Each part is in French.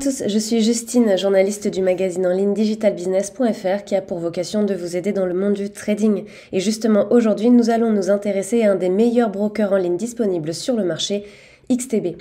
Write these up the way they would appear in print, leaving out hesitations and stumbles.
Tous, je suis Justine, journaliste du magazine en ligne digitalbusiness.fr qui a pour vocation de vous aider dans le monde du trading. Et justement aujourd'hui, nous allons nous intéresser à un des meilleurs brokers en ligne disponibles sur le marché, XTB.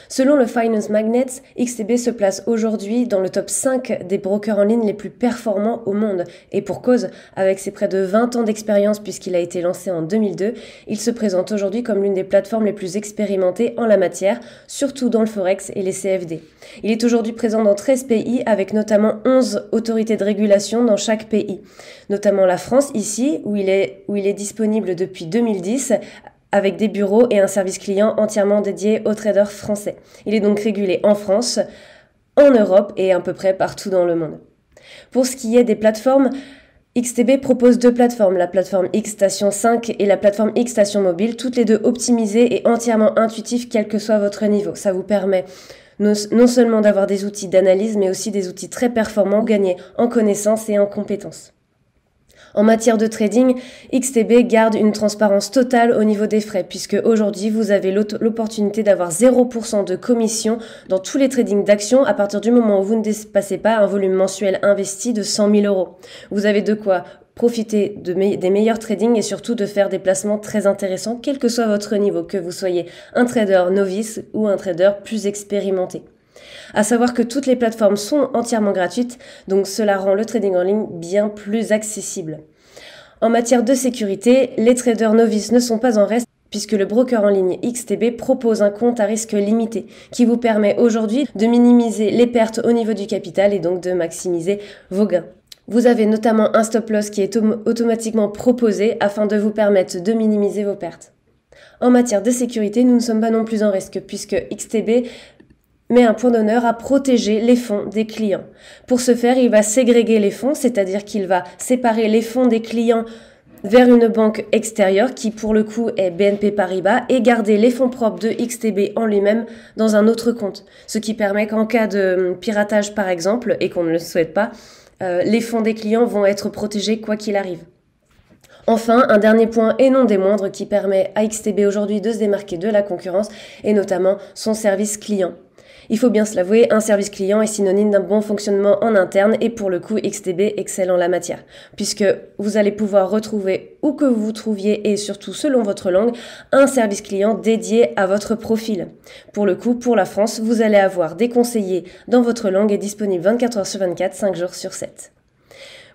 Selon le Finance Magnet, XTB se place aujourd'hui dans le top 5 des brokers en ligne les plus performants au monde. Et pour cause, avec ses près de 20 ans d'expérience puisqu'il a été lancé en 2002, il se présente aujourd'hui comme l'une des plateformes les plus expérimentées en la matière, surtout dans le Forex et les CFD. Il est aujourd'hui présent dans 13 pays avec notamment 11 autorités de régulation dans chaque pays, notamment la France ici où il est disponible depuis 2010 avec des bureaux et un service client entièrement dédié aux traders français. Il est donc régulé en France, en Europe et à peu près partout dans le monde. Pour ce qui est des plateformes, XTB propose deux plateformes, la plateforme X Station 5 et la plateforme X Station Mobile, toutes les deux optimisées et entièrement intuitives quel que soit votre niveau. Ça vous permet non seulement d'avoir des outils d'analyse, mais aussi des outils très performants pour gagner en connaissances et en compétences. En matière de trading, XTB garde une transparence totale au niveau des frais, puisque aujourd'hui, vous avez l'opportunité d'avoir 0% de commission dans tous les tradings d'actions à partir du moment où vous ne dépassez pas un volume mensuel investi de 100 000 €. Vous avez de quoi profiter des meilleurs tradings et surtout de faire des placements très intéressants, quel que soit votre niveau, que vous soyez un trader novice ou un trader plus expérimenté. À savoir que toutes les plateformes sont entièrement gratuites, donc cela rend le trading en ligne bien plus accessible. En matière de sécurité, les traders novices ne sont pas en reste puisque le broker en ligne XTB propose un compte à risque limité qui vous permet aujourd'hui de minimiser les pertes au niveau du capital et donc de maximiser vos gains. Vous avez notamment un stop loss qui est automatiquement proposé afin de vous permettre de minimiser vos pertes. En matière de sécurité, nous ne sommes pas non plus en risque puisque XTB met un point d'honneur à protéger les fonds des clients. Pour ce faire, il va ségréguer les fonds, c'est-à-dire qu'il va séparer les fonds des clients vers une banque extérieure qui pour le coup est BNP Paribas et garder les fonds propres de XTB en lui-même dans un autre compte. Ce qui permet qu'en cas de piratage par exemple, et qu'on ne le souhaite pas, les fonds des clients vont être protégés quoi qu'il arrive. Enfin, un dernier point et non des moindres qui permet à XTB aujourd'hui de se démarquer de la concurrence et notamment son service client. Il faut bien se l'avouer, un service client est synonyme d'un bon fonctionnement en interne et pour le coup, XTB excelle en la matière, puisque vous allez pouvoir retrouver où que vous vous trouviez et surtout selon votre langue, un service client dédié à votre profil. Pour le coup, pour la France, vous allez avoir des conseillers dans votre langue et disponibles 24 heures sur 24, 5 jours sur 7.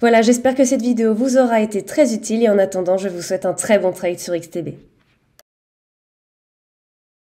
Voilà, j'espère que cette vidéo vous aura été très utile et en attendant, je vous souhaite un très bon trade sur XTB.